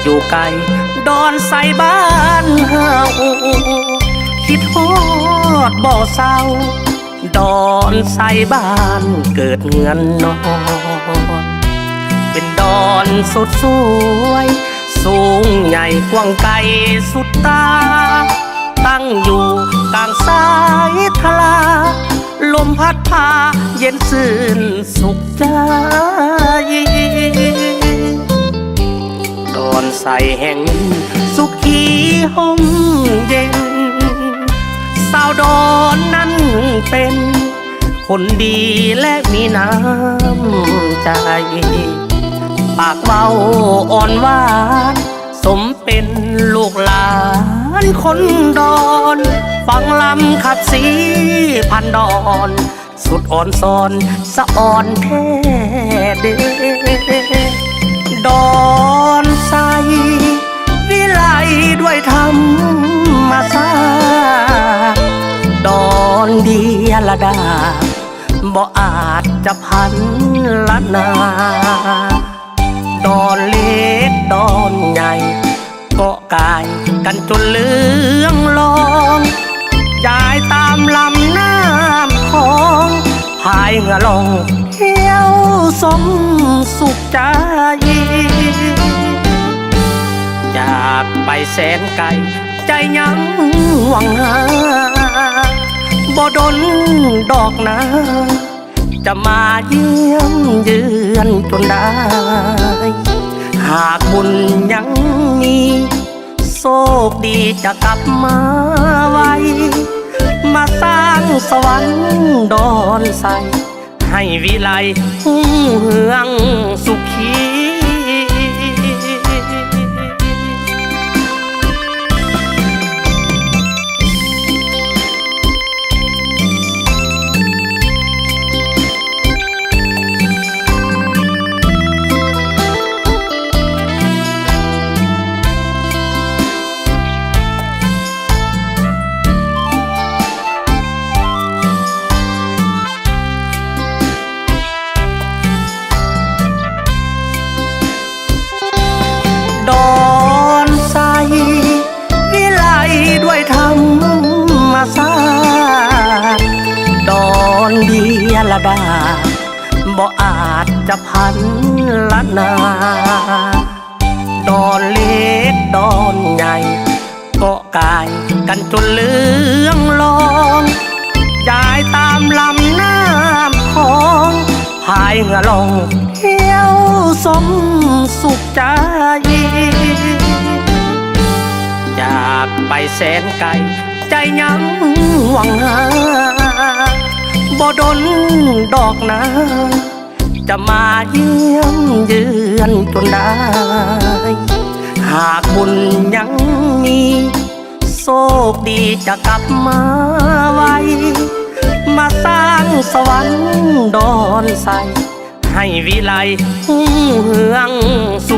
อยู่ไกลดอนใส่บ้านเฮาคิดฮอดบ่เศร้าดอนใส่บ้านเกิดเงินนอนเป็นดอนสุดสวยสูงใหญ่กว้างไกลสุดตาตั้งอยู่กลางสายทลาลมพัดพาเย็นซื่นสุขใจดอนใสแห่งสุขีห่มเย็นสาวดอนนั้นเป็นคนดีและมีน้ำใจปากเบาอ่อนหวานสมเป็นลูกหลานคนดอนฟังลำขับสีพันดอนสุดอ่อนซอนสะอ่อนแท้เด้ดอนใสวิไลด้วยธรรมศาสตร์ดอนเดียละดาบ่อาจจะพันละนาดอนเล็กดอนใหญ่เกาะกายกันจนเลืองลองย้ายตามลำน้ำของพายเหงื่อลงเที่ยวสมสุขใจจากไปแสนไกลใจยังหวังหาบ่ดนดอกนาจะมาเยี่ยมเยือนจนได้หากบุญยังมีโชคดีจะกลับมาไว้มาสร้างสวรรค์ดอนใสให้วิไลหุ่งเฮืองสุขีดอนใสวิไลด้วยธรรมศาสตร์ดอนเดียละดาบ่อาจจะพันละนาดอนเล็กดอนใหญ่เกาะกายกันจนเลืองลองย้ายตามลำน้ำของพายเหงื่อลงเที่ยวสมสุขใจจากไปแสนไกลใจยังหวังหาบ่ดนดอกนาจะมาเยี่ยมเยือนจนได้หากบุญยังมีโชคดีจะกลับมาไว้มาสร้างสวรรค์ดอนใสให้วิไลหุ่งเฮืองสุ